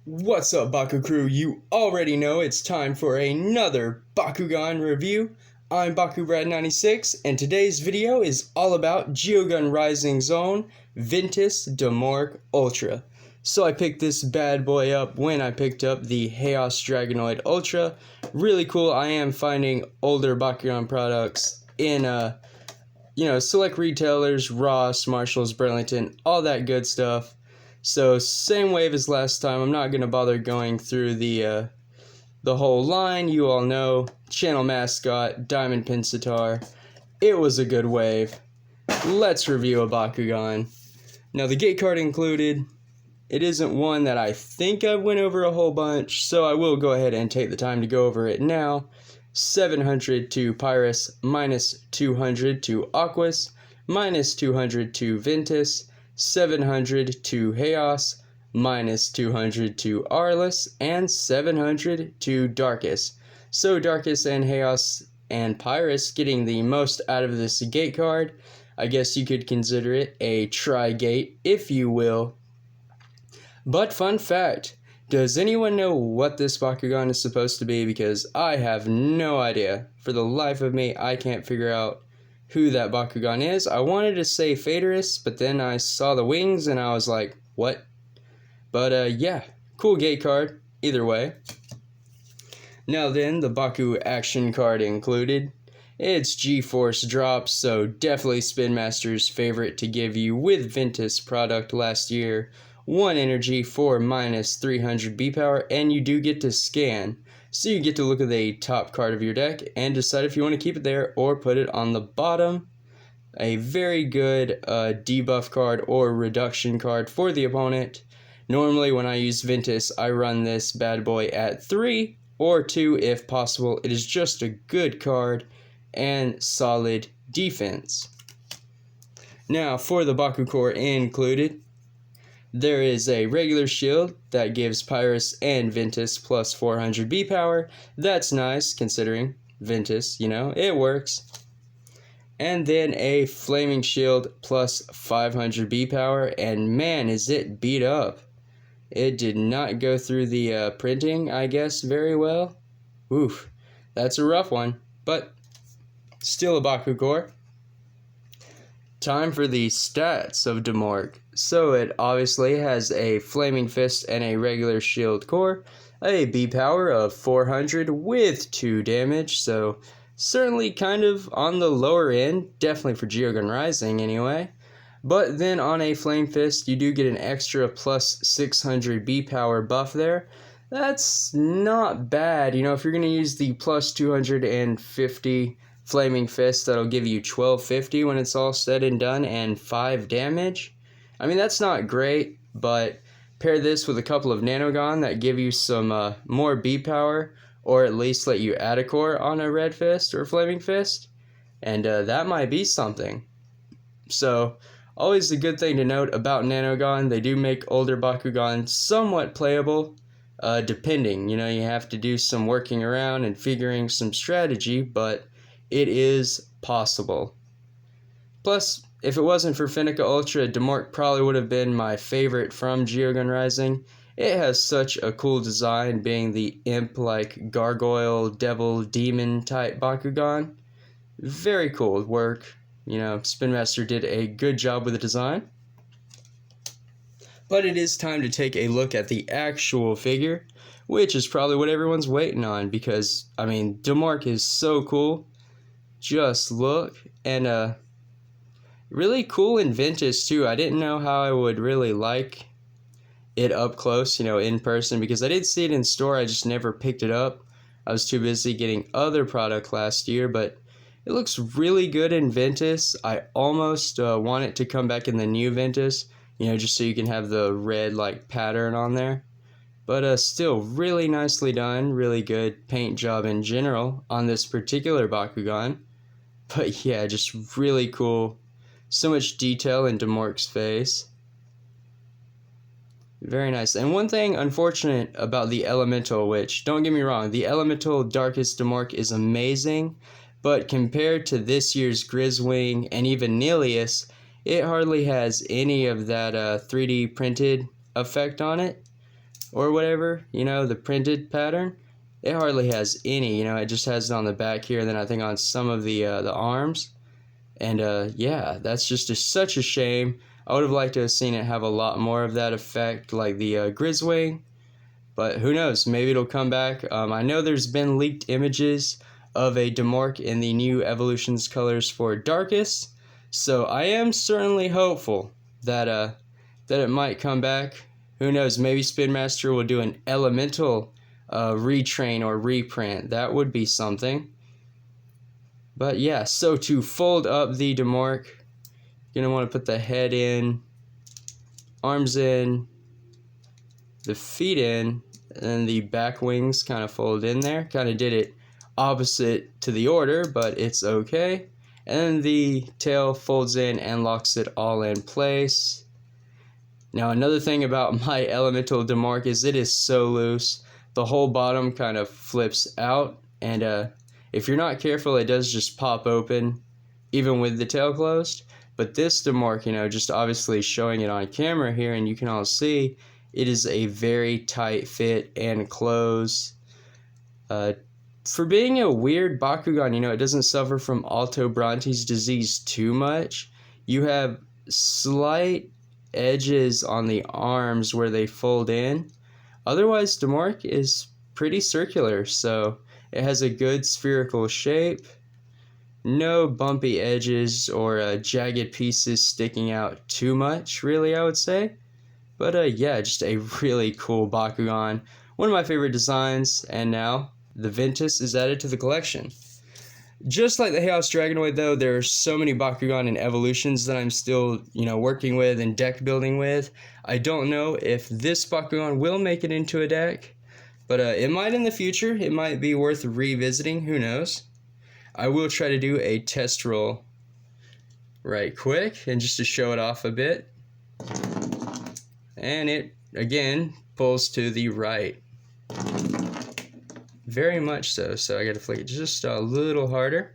What's up, Baku crew? You already know it's time for another Bakugan review. I'm BakuBrad96, and today's video is all about GEOGAN Rising Zone Ventus Demorc Ultra. So I picked this bad boy up when I picked up the Chaos Dragonoid Ultra. Really cool. I am finding older Bakugan products in select retailers, Ross, Marshalls, Burlington, all that good stuff. So same wave as last time. I'm not gonna bother going through the whole line. You all know channel mascot, Diamond Pin Sitar. It was a good wave. Let's review a Bakugan. Now the gate card included. It isn't one that I think I went over a whole bunch, so I will go ahead and take the time to go over it now. 700 to Pyrus, minus 200 to Aquas, minus 200 to Ventus, 700 to Chaos, minus 200 to Arliss, and 700 to Darkus. So Darkus and Chaos and Pyrus getting the most out of this gate card. I guess you could consider it a tri-gate, if you will. But fun fact, does anyone know what this Bakugan is supposed to be? Because I have no idea. For the life of me, I can't figure out who that Bakugan is. I wanted to say Phaedrus, but then I saw the wings and I was like, what? But yeah, cool gate card, either way. Now then, the Baku action card included. It's G-Force drops, so definitely Spin Master's favorite to give you with Ventus product last year. 1 energy for minus 300 B power, and you do get to scan. So you get to look at the top card of your deck and decide if you want to keep it there or put it on the bottom. A very good debuff card or reduction card for the opponent. Normally when I use Ventus, I run this bad boy at 3 or 2 if possible. It is just a good card and solid defense. Now for the Baku core included, there is a regular shield that gives Pyrus and Ventus plus 400 B power. That's nice considering Ventus, it works. And then a flaming shield plus 500 B power, and man, is it beat up. It did not go through the printing, I guess, very well. Oof, that's a rough one, but still a Baku core. Time for the stats of Demorc. So it obviously has a Flaming Fist and a regular shield core, a B power of 400 with 2 damage, so certainly kind of on the lower end, definitely for GEOGAN Rising anyway. But then on a Flame Fist, you do get an extra plus 600 B power buff there. That's not bad, if you're going to use the plus 250 Flaming Fist, that'll give you 1250 when it's all said and done and 5 damage. I mean, that's not great, but pair this with a couple of Nanogon that give you some more B power, or at least let you add a core on a Red Fist or Flaming Fist, and that might be something. So, always a good thing to note about Nanogon, they do make older Bakugan somewhat playable, depending. You have to do some working around and figuring some strategy, but it is possible. Plus, if it wasn't for Fennica Ultra, Demorc probably would have been my favorite from GEOGAN Rising. It has such a cool design, being the imp-like gargoyle, devil, demon type Bakugan. Very cool work. Spin Master did a good job with the design. But it is time to take a look at the actual figure, which is probably what everyone's waiting on, because, Demorc is so cool. Just look, and really cool in Ventus too. I didn't know how I would really like it up close, in person, because I did see it in store, I just never picked it up. I was too busy getting other product last year, but it looks really good in Ventus. I almost want it to come back in the new Ventus, just so you can have the red pattern on there. But still really nicely done, really good paint job in general on this particular Bakugan. But yeah, just really cool. So much detail in Demorc's face. Very nice. And one thing unfortunate about the Elemental, which, don't get me wrong, the Elemental Darkus Demorc is amazing, but compared to this year's Grizzwing and even Neleus, it hardly has any of that 3D printed effect on it. or whatever, you know, the printed pattern. It hardly has any, you know, it just has it on the back here, and then I think on some of the arms. And yeah, that's just such a shame. I would have liked to have seen it have a lot more of that effect, like the Grizzwing. But who knows, maybe it'll come back. I know there's been leaked images of a Demorc in the new Evolutions colors for Darkest, so I am certainly hopeful that that it might come back. Who knows, maybe Spin Master will do an Elemental retrain or reprint. That would be something. But yeah, so to fold up the Demorc, you're gonna want to put the head in, arms in, the feet in, and then the back wings kind of fold in there. Kind of did it opposite to the order, but it's okay. And then the tail folds in and locks it all in place. Now another thing about my Elemental Demorc is it is so loose. The whole bottom kind of flips out, and if you're not careful, it does just pop open, even with the tail closed. But this Demorc, you know, just obviously showing it on camera here, and you can all see, it is a very tight fit and close. For being a weird Bakugan, you know, it doesn't suffer from Alto Bronte's disease too much. You have slight edges on the arms where they fold in. Otherwise, Demorc is pretty circular, so it has a good spherical shape. No bumpy edges or jagged pieces sticking out too much, really, I would say. But yeah, just a really cool Bakugan. One of my favorite designs, and now the Ventus is added to the collection. Just like the Chaos Dragonoid, though, there are so many Bakugan and evolutions that I'm still, you know, working with and deck building with. I don't know if this Bakugan will make it into a deck, but it might in the future. It might be worth revisiting. Who knows? I will try to do a test roll right quick, and just to show it off a bit. And it, again, pulls to the right. Very much so. So I gotta flick it just a little harder.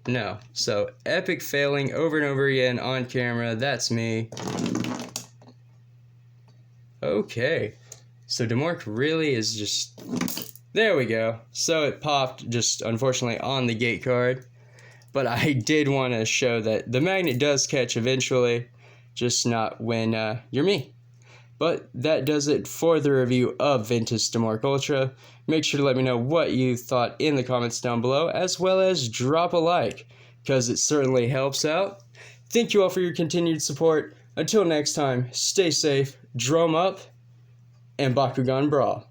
No. So epic failing over and over again on camera. That's me. Okay. So Demorc really is just... There we go. So it popped just unfortunately on the gate card. But I did want to show that the magnet does catch eventually. Just not when you're me. But that does it for the review of Ventus Demorc Ultra. Make sure to let me know what you thought in the comments down below, as well as drop a like, because it certainly helps out. Thank you all for your continued support. Until next time, stay safe, drum up, and Bakugan Brawl.